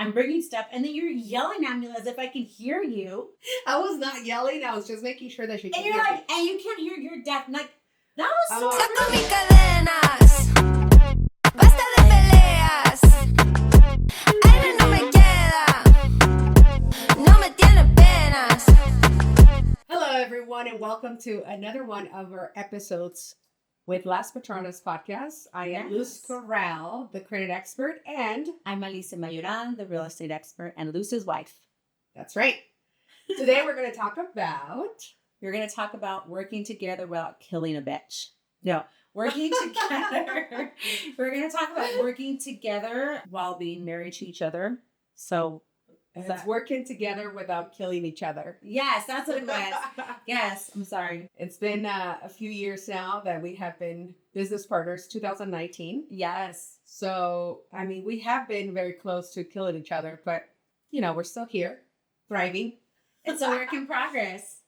I'm bringing stuff, and then you're yelling at me as if I can hear you. I was not yelling. I was just making sure that she could hear me. And you can't hear your deaf. Like, that was so Saco mis cadenas, basta de peleas. Aire no me queda, no me tiene penas. Hello, everyone, and welcome to another one of our episodes with Las Patronas podcast. I am Luz Corral, the credit expert, and I'm Alicia Mayoral, the real estate expert, and Luz's wife. That's right. Today we're going to talk about... We're going to talk about working together without killing a bitch. No, working together. We're going to talk about working together while being married to each other. So it's working together without killing each other. Yes, that's what it was. Yes, I'm sorry. It's been a few years now that we have been business partners, 2019. Yes. So, I mean, we have been very close to killing each other, but, you know, we're still here, thriving. It's a work in progress.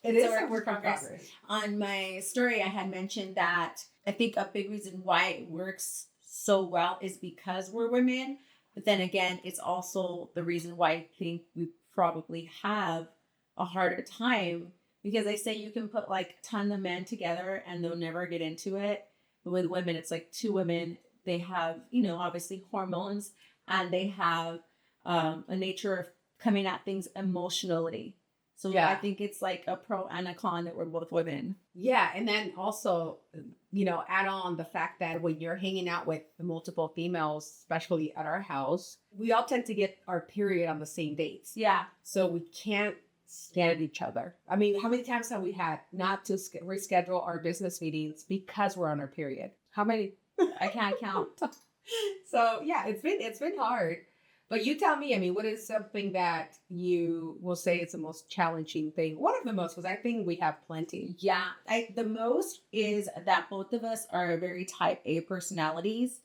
It is a work in progress. On my story, I had mentioned that I think a big reason why it works so well is because we're women. But then again, it's also the reason why I think we probably have a harder time, because they say you can put like a ton of men together and they'll never get into it. But with women, it's like two women. They have, you know, obviously hormones, and they have a nature of coming at things emotionally. So yeah. I think it's like a pro and a con that we're both women. Yeah. And then also, you know, add on the fact that when you're hanging out with multiple females, especially at our house, we all tend to get our period on the same dates. Yeah. So we can't stand each other. I mean, how many times have we had not to reschedule our business meetings because we're on our period? How many? I can't count. So yeah, it's been hard. But you tell me, I mean, what is something that you will say is the most challenging thing? One of the most, because I think we have plenty. Yeah, the most is that both of us are very type A personalities.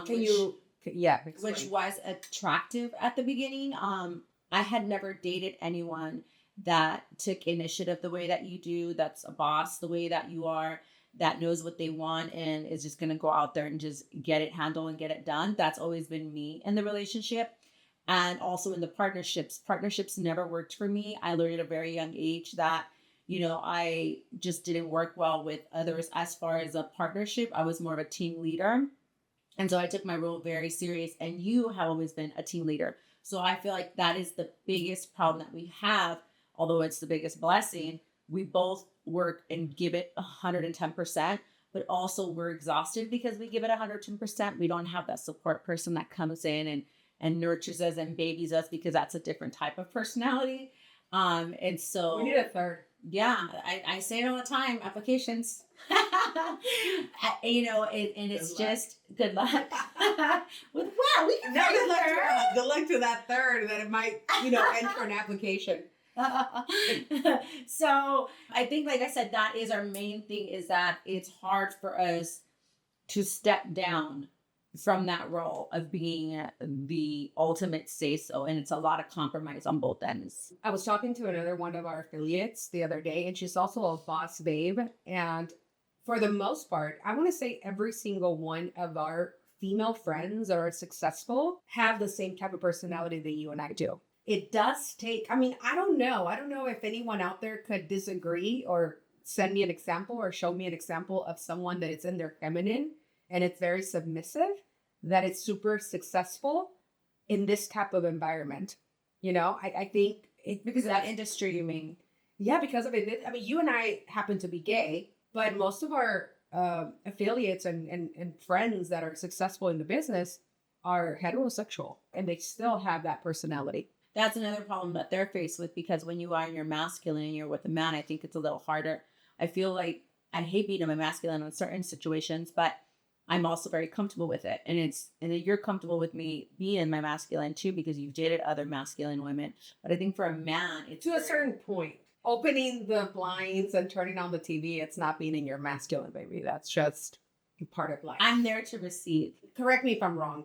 Which was attractive at the beginning. I had never dated anyone that took initiative the way that you do, that's a boss the way that you are, that knows what they want and is just going to go out there and just get it handled and get it done. That's always been me in the relationship. And also in the partnerships never worked for me. I learned at a very young age that, you know, I just didn't work well with others as far as a partnership. I was more of a team leader. And so I took my role very serious, and you have always been a team leader. So I feel like that is the biggest problem that we have, although it's the biggest blessing. We both work and give it 110%, but also we're exhausted because we give it 110%. We don't have that support person that comes in and nurtures us and babies us, because that's a different type of personality. And so we need a third. Yeah, I say it all the time. Applications, you know, and it's just good luck. We can good luck to that third that it might, you know, enter an application. So I think, like I said, that is our main thing, is that it's hard for us to step down from that role of being the ultimate say-so, and it's a lot of compromise on both ends. I was talking to another one of our affiliates the other day, and she's also a boss babe, and for the most part, I want to say every single one of our female friends that are successful have the same type of personality that you and I do. It does take, I mean, I don't know if anyone out there could disagree or send me an example or show me an example of someone that is in their feminine and it's very submissive, that it's super successful in this type of environment. You know, I think... Because of that industry, you mean? Yeah, because of it. I mean, you and I happen to be gay, but most of our affiliates and friends that are successful in the business are heterosexual, and they still have that personality. That's another problem that they're faced with, because when you are in your masculine and you're with a man, I think it's a little harder. I feel like I hate being in my masculine in certain situations, but I'm also very comfortable with it. And you're comfortable with me being in my masculine too, because you've dated other masculine women. But I think for a man, it's to a certain point. Opening the blinds and turning on the TV, it's not being in your masculine, baby. That's just part of life. I'm there to receive. Correct me if I'm wrong.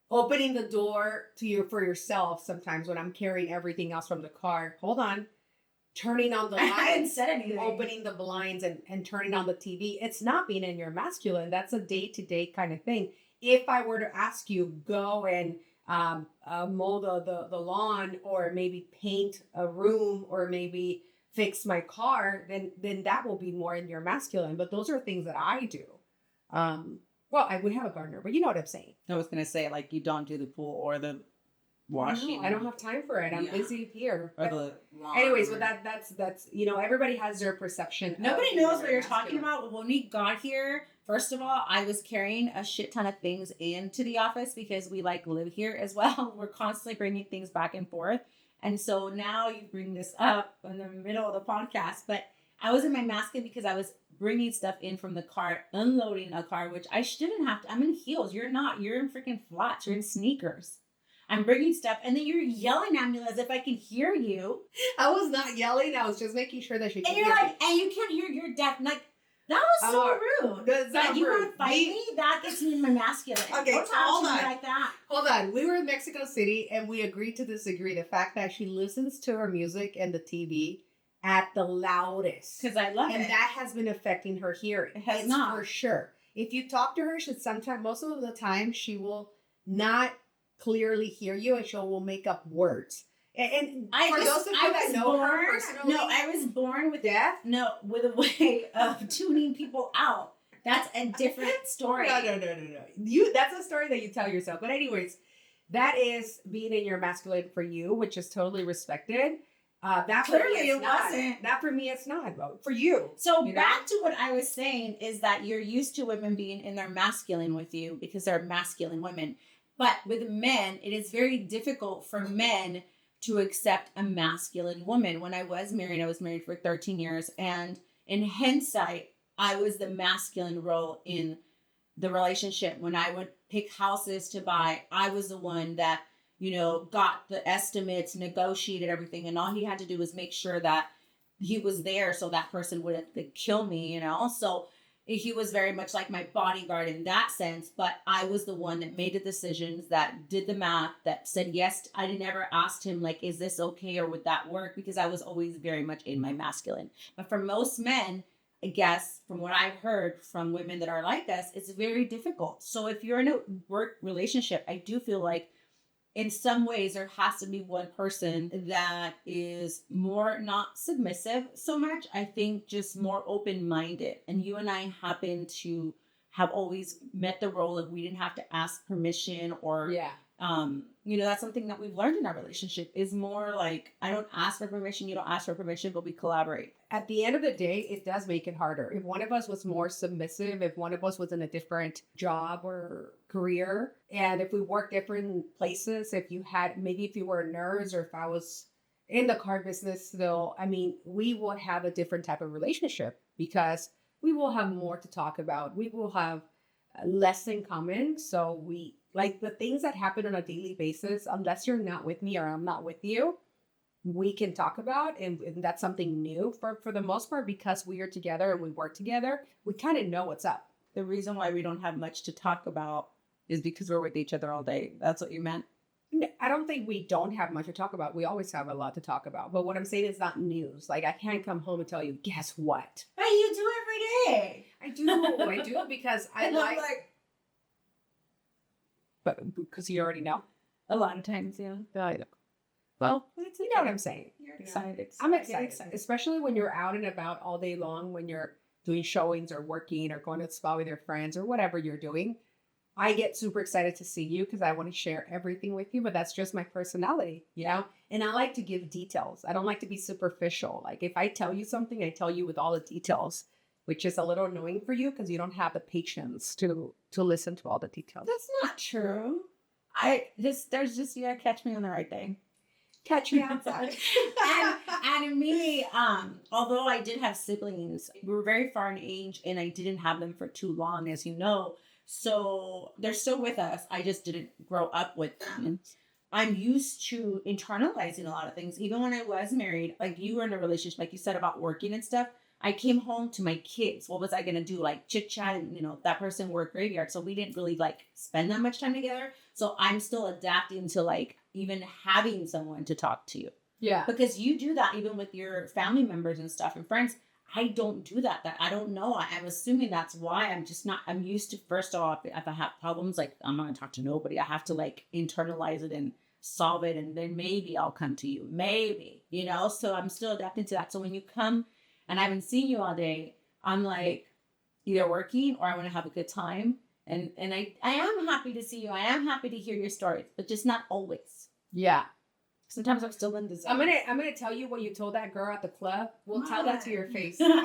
Opening the door for yourself sometimes when I'm carrying everything else from the car. Hold on. Turning on the lights. I hadn't said anything. Opening the blinds and turning on the TV. It's not being in your masculine. That's a day-to-day kind of thing. If I were to ask you, go and mow the lawn, or maybe paint a room, or maybe fix my car, then that will be more in your masculine. But those are things that I do. Well, I would have a gardener, but you know what I'm saying. I was gonna say, like, you don't do the pool or the washing. No, I don't have time for it. I'm busy here. Or the lawn. Anyways, but that's everybody has their perception. Nobody knows what you're talking about. When we got here, first of all, I was carrying a shit ton of things into the office because we like live here as well. We're constantly bringing things back and forth. And so now you bring this up in the middle of the podcast, but I was in my masculine because I was bringing stuff in from the car, unloading a car, which I shouldn't have to. I'm in heels. You're not. You're in freaking flats. You're in sneakers. I'm bringing stuff, and then you're yelling at me as if I can hear you. I was not yelling. I was just making sure that she could and you're hear like, me. and you can't hear your deaf. Like, that was so rude. That's Like, not you rude. want to fight me? That gets me in my masculine. Okay, Don't talk hold to me on. like that. Hold on. We were in Mexico City, and we agreed to disagree. The fact that she listens to her music and the TV at the loudest. Because I love And it. that has been affecting her hearing. It has It's not. for sure. If you talk to her, most of the time, she will not clearly hear you, and she will make up words. And for those of you that know her personally, I was born with deaf. with a way of tuning people out. That's a different story. No. That's a story that you tell yourself. But anyways, that is being in your masculine for you, which is totally respected. That for Clearly me, it's it not. wasn't. That for me, it's not. But for you. So you know? back to what I was saying is that you're used to women being in their masculine with you because they're masculine women. But with men, it is very difficult for men to accept a masculine woman. When I was married for 13 years. And in hindsight, I was the masculine role in the relationship. When I would pick houses to buy, I was the one that, got the estimates, negotiated everything. And all he had to do was make sure that he was there so that person wouldn't kill me, So he was very much like my bodyguard in that sense, but I was the one that made the decisions, that did the math, that said yes. I never asked him, like, is this okay or would that work? Because I was always very much in my masculine. But for most men, I guess, from what I've heard from women that are like us, it's very difficult. So if you're in a work relationship, I do feel like in some ways there has to be one person that is more not submissive so much. I think just more open-minded. And you and I happen to have always met the role of we didn't have to ask permission or, that's something that we've learned in our relationship is more like, I don't ask for permission, you don't ask for permission, but we collaborate. At the end of the day, it does make it harder. If one of us was more submissive, if one of us was in a different job or career, and if we worked different places, if you were a nurse, or if I was in the car business still, we would have a different type of relationship because we will have more to talk about. We will have less in common. So like the things that happen on a daily basis, unless you're not with me or I'm not with you, we can talk about, and that's something new for the most part, because we are together and we work together. We kind of know what's up. The reason why we don't have much to talk about is because we're with each other all day. That's what you meant? I don't think we don't have much to talk about. We always have a lot to talk about. But what I'm saying is not news. Like, I can't come home and tell you, guess what? But you do every day. I do because I like. But because you already know. A lot of times, yeah. Well, you know what I'm saying. You're excited. I'm excited, especially when you're out and about all day long, when you're doing showings or working or going to the spa with your friends or whatever you're doing. I get super excited to see you because I want to share everything with you, but that's just my personality, And I like to give details. I don't like to be superficial. Like, if I tell you something, I tell you with all the details, which is a little annoying for you because you don't have the patience to listen to all the details. That's not true. You gotta catch me on the right day. Catch me outside. and me, although I did have siblings, we were very far in age and I didn't have them for too long, as you know. So they're still with us. I just didn't grow up with them. And I'm used to internalizing a lot of things. Even when I was married, like you were in a relationship, like you said about working and stuff, I came home to my kids. What was I going to do? Like chit chat and, that person worked graveyard. So we didn't really spend that much time together. So I'm still adapting to even having someone to talk to you. Yeah. Because you do that even with your family members and stuff and friends. I don't do that. That I don't know. I'm assuming that's why I'm just not. I'm used to, first off, if I have problems, like I'm not gonna talk to nobody. I have to like internalize it and solve it, and then maybe I'll come to you. Maybe, you know. So I'm still adapting to that. So when you come and I haven't seen you all day, I'm like either working or I want to have a good time. And I am happy to see you. I am happy to hear your stories, but just not always. Yeah. Sometimes I'm still in the zone. I'm gonna tell you what you told that girl at the club. We'll tell that to your face. Your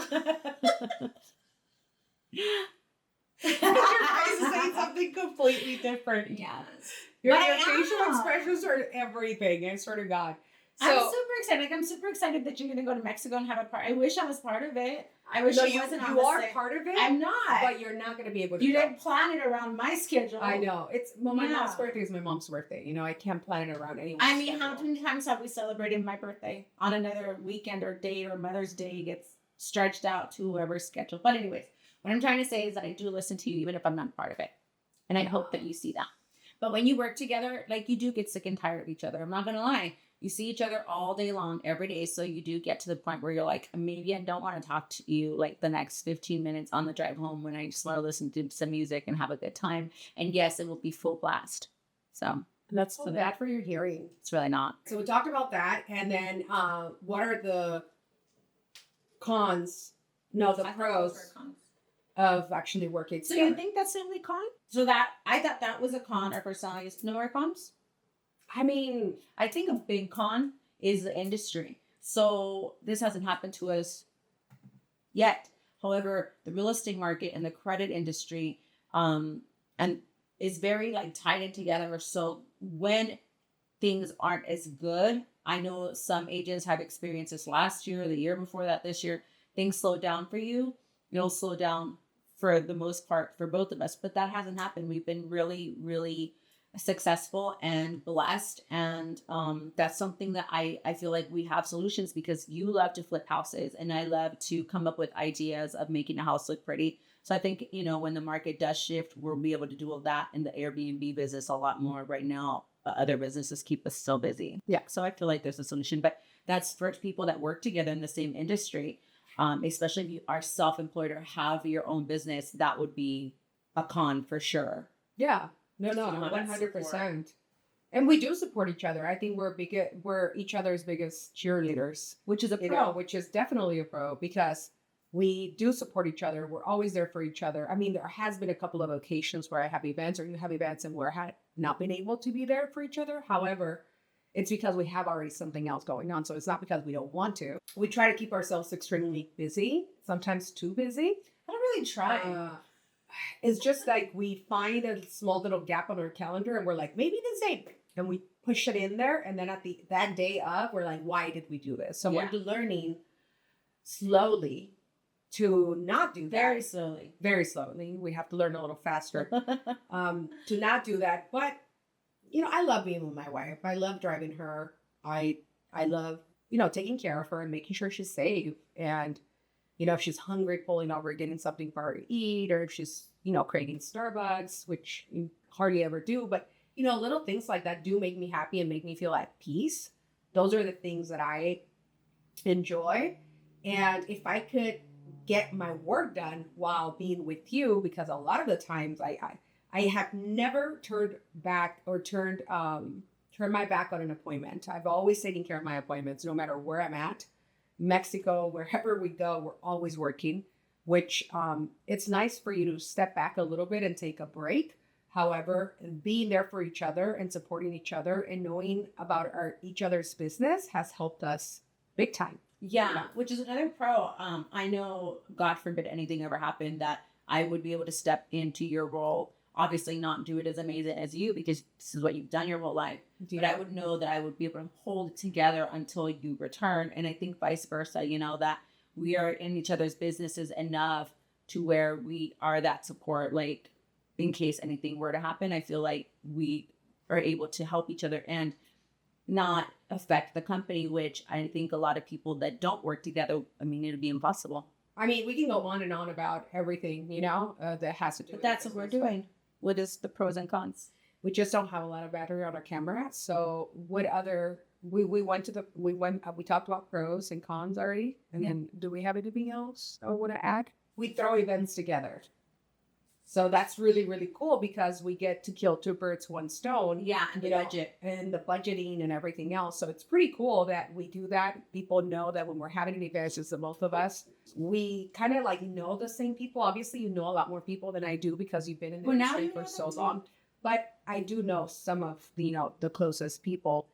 Your face is saying something completely different. Yes. Your But I facial am. expressions are everything. I swear to God. So I'm super excited. Like, I'm super excited that you're gonna go to Mexico and have a part. I wish I was part of it. I wish no, I you wasn't on you the are same- part of it. I'm not. But you're not gonna be able to. You go. didn't plan it around my schedule. I know. It's my Yeah. mom's birthday is my mom's birthday. You know, I can't plan it around anyone. I mean, how many times have we celebrated my birthday on another weekend or date, or Mother's Day gets stretched out to whoever's schedule? But anyways, what I'm trying to say is that I do listen to you even if I'm not part of it. And I hope that you see that. But when you work together, like, you do get sick and tired of each other. I'm not going to lie. You see each other all day long, every day. So you do get to the point where you're like, maybe I don't want to talk to you like the next 15 minutes on the drive home when I just want to listen to some music and have a good time. And yes, it will be full blast. So That's so bad for your hearing. it's really not. So we talked about that, and then what are the cons? No, the pros of actually working So together. you think that's the only con? So that I thought that was a con. Our personality is no more cons. I mean, I think a big con is the industry. So this hasn't happened to us yet. However, the real estate market and the credit industry, and is very like tied in together. So when things aren't as good, I know some agents have experienced this last year, the year before that, this year, things slow down for you. It'll slow down for the most part for both of us, but that hasn't happened. We've been really, really successful and blessed, and that's something that I feel like we have solutions, because you love to flip houses and I love to come up with ideas of making a house look pretty. So I think, you know, when the market does shift, we'll be able to do all that in the Airbnb business a lot more. Right now, other businesses keep us so busy. Yeah. So I feel like there's a solution, but that's for people that work together in the same industry. Especially if you are self-employed or have your own business, that would be a con for sure. yeah, no, You know, that 100%. And we do support each other. I think we're each other's biggest cheerleaders, Which is a you pro. know, which is definitely a pro, because we do support each other. We're always there for each other. I mean, there has been a couple of occasions where I have events or you have events and where I had not been able to be there for each other. However, it's because we have already something else going on. So it's not because we don't want to. We try to keep ourselves extremely busy, sometimes too busy. I don't really try. It's just like we find a small little gap on our calendar and we're like, maybe this ain't. And we push it in there. And then at that day of, we're like, why did we do this? So Yeah. we're learning slowly to not do that. Very slowly. Very slowly. We have to learn a little faster to not do that. But, you know, I love being with my wife. I love driving her. I love, you know, taking care of her and making sure she's safe. And, you know, if she's hungry, pulling over, getting something for her to eat, or if she's, you know, craving Starbucks, which you hardly ever do. But, you know, little things like that do make me happy and make me feel at peace. Those are the things that I enjoy. And if I could get my work done while being with you, because a lot of the times I have never turned my back on an appointment. I've always taken care of my appointments, no matter where I'm at. Mexico, wherever we go, we're always working, which it's nice for you to step back a little bit and take a break. However, being there for each other and supporting each other and knowing about each other's business has helped us big time. Yeah, which is another pro. I know, God forbid anything ever happened, that I would be able to step into your role. Obviously not do it as amazing as you, because this is what you've done your whole life. But I would know that I would be able to hold it together until you return. And I think vice versa, you know, that we are in each other's businesses enough to where we are that support. Like, in case anything were to happen, I feel like we are able to help each other and not affect the company, which I think a lot of people that don't work together, I mean, it'd be impossible. I mean, we can go on and about everything, you know, that has to do But with that's what we're doing. What is the pros and cons? We just don't have a lot of battery on our camera. So what other we talked about pros and cons already. And then do we have anything else I want to add? We throw events together. So that's really, really cool because we get to kill two birds, one stone. Yeah, and the budget. And the budgeting and everything else. So it's pretty cool that we do that. People know that when we're having an event, it's the both of us. We kind of like know the same people. Obviously, you know a lot more people than I do because you've been in the industry for so long. But I do know some of the, the closest people.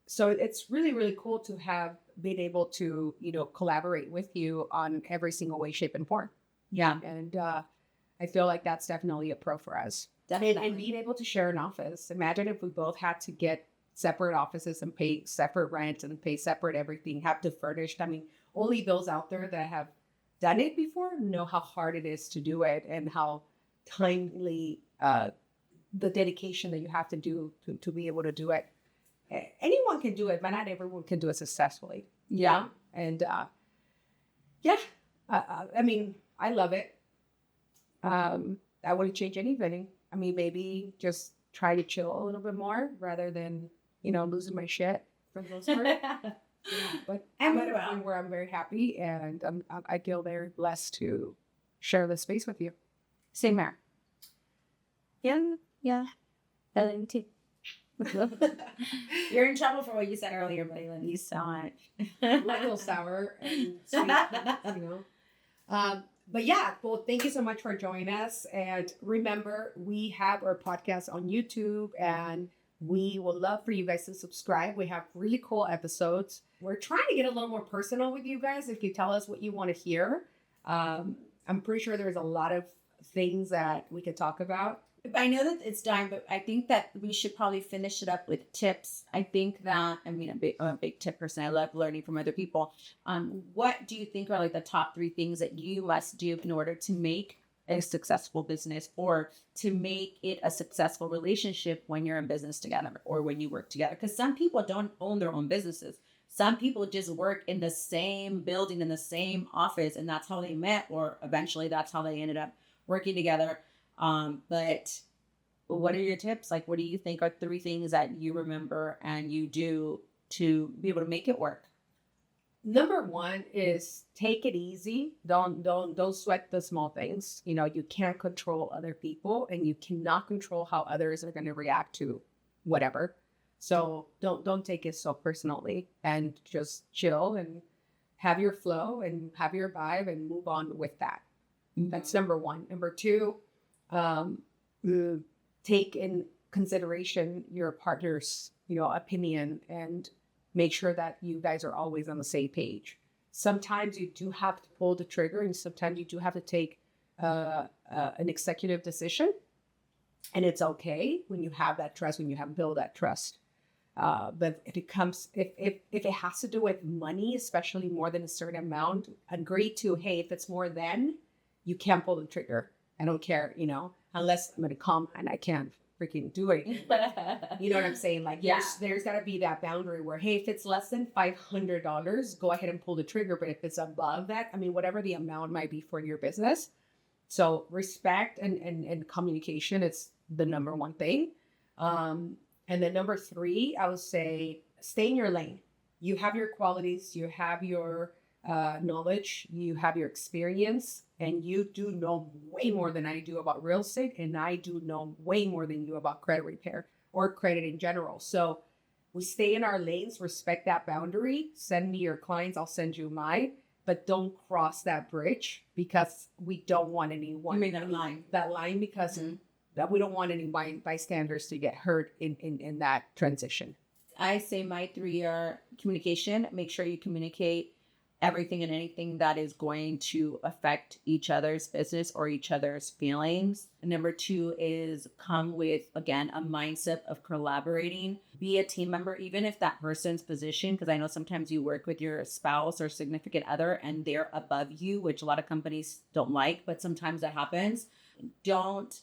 So it's really, really cool to have been able to, collaborate with you on every single way, shape, and form. Yeah. And I feel like that's definitely a pro for us. Definitely. And being able to share an office. Imagine if we both had to get separate offices and pay separate rent and pay separate everything, have to furnish. I mean, only those out there that have done it before know how hard it is to do it and how timely the dedication that you have to do to be able to do it. Anyone can do it, but not everyone can do it successfully. Yeah. And I mean, I love it. I wouldn't change anything. I mean, maybe just try to chill a little bit more rather than, losing my shit for the most part. But I'm at a point where I'm very happy and I feel very blessed to share this space with you. Same here. Yeah. LMT. You're in trouble for what you said earlier, but I love you so much. A little sour and sweet, But yeah, well, thank you so much for joining us. And remember, we have our podcast on YouTube and we would love for you guys to subscribe. We have really cool episodes. We're trying to get a little more personal with you guys. If you tell us what you want to hear, I'm pretty sure there's a lot of things that we could talk about. I know that it's done, but I think that we should probably finish it up with tips. I think that, I'm a big tip person. I love learning from other people. What do you think are like the top 3 things that you must do in order to make a successful business or to make it a successful relationship when you're in business together or when you work together? Because some people don't own their own businesses. Some people just work in the same building, in the same office, and that's how they met, or eventually that's how they ended up working together. But what are your tips? Like, what do you think are 3 things that you remember and you do to be able to make it work? Number 1 is take it easy. Don't sweat the small things. You can't control other people and you cannot control how others are going to react to whatever. So don't take it so personally and just chill and have your flow and have your vibe and move on with that. Mm-hmm. That's number 1. Number 2, take in consideration your partner's, opinion and make sure that you guys are always on the same page. Sometimes you do have to pull the trigger and sometimes you do have to take an executive decision, and it's okay when you have that trust, when you have built that trust. But if it has to do with money, especially more than a certain amount, agree to, hey, if it's more than, you can't pull the trigger. I don't care, unless I'm going to come and I can't freaking do it. You know what I'm saying? Like, yeah. there's got to be that boundary where, hey, if it's less than $500, go ahead and pull the trigger. But if it's above that, whatever the amount might be for your business. So respect and communication is the number 1 thing. And then number 3, I would say, stay in your lane. You have your qualities, you have your knowledge, you have your experience, and you do know way more than I do about real estate, and I do know way more than you about credit repair or credit in general. So we stay in our lanes, respect that boundary, send me your clients, I'll send you mine, but don't cross that bridge because we don't want anyone. You mean that line? That line because that we don't want any bystanders to get hurt in that transition. I say my 3 are communication. Make sure you communicate everything and anything that is going to affect each other's business or each other's feelings. And number 2 is come with, again, a mindset of collaborating. Be a team member, even if that person's position, because I know sometimes you work with your spouse or significant other and they're above you, which a lot of companies don't like, but sometimes that happens. Don't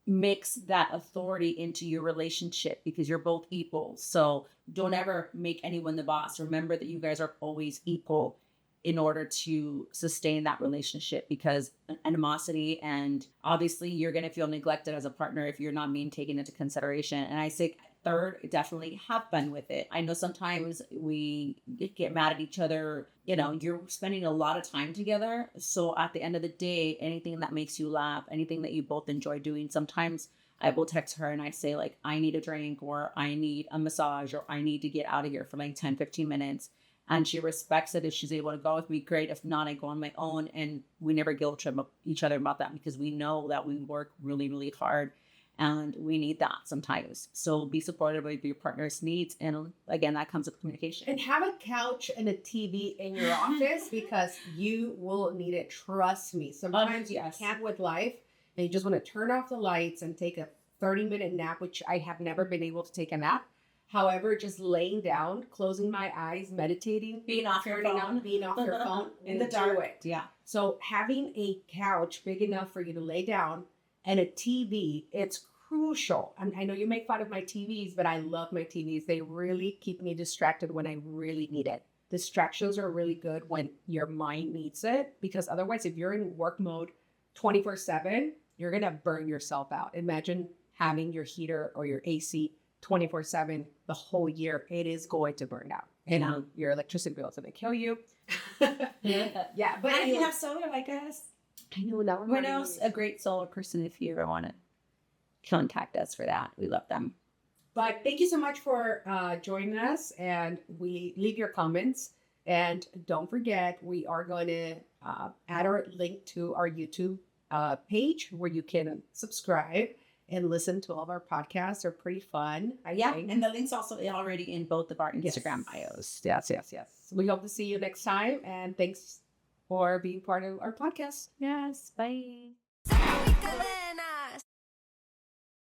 mix that authority into your relationship because you're both equal. So don't ever make anyone the boss. Remember that you guys are always equal. in order to sustain that relationship, because animosity, and obviously you're going to feel neglected as a partner if you're not being taken into consideration. And I say third, definitely have fun with it. I know sometimes we get mad at each other. You're spending a lot of time together. So at the end of the day, anything that makes you laugh, anything that you both enjoy doing, sometimes I will text her and I say like, I need a drink, or I need a massage, or I need to get out of here for like 10, 15 minutes. And she respects it. If she's able to go with me, great. If not, I go on my own. And we never guilt trip each other about that, because we know that we work really, really hard and we need that sometimes. So be supportive of your partner's needs. And again, that comes with communication. And have a couch and a TV in your office, because you will need it. Trust me. Sometimes you can't with life, and you just want to turn off the lights and take a 30-minute nap, which I have never been able to take a nap. However, just laying down, closing my eyes, meditating, Being off your phone. being off your phone In the dark. it. Yeah. So having a couch big enough for you to lay down and a TV, it's crucial. And I know you make fun of my TVs, but I love my TVs. They really keep me distracted when I really need it. Distractions are really good when your mind needs it, because otherwise, if you're in work mode 24/7, you're going to burn yourself out. Imagine having your heater or your AC 24/7 the whole year. It is going to burn out, and your electricity bill is going to kill you. Yeah, but And if you have solar like us, I know now. Winow's a great solar person. If you ever want to contact us for that, we love them. But thank you so much for joining us, and we leave your comments. And don't forget, we are going to add our link to our YouTube page where you can subscribe and listen to all of our podcasts. They're pretty fun. Yeah, and the link's also already in both of our Instagram bios. Yes. We hope to see you next time, and thanks for being part of our podcast. Yes, bye. Saca mi cadena.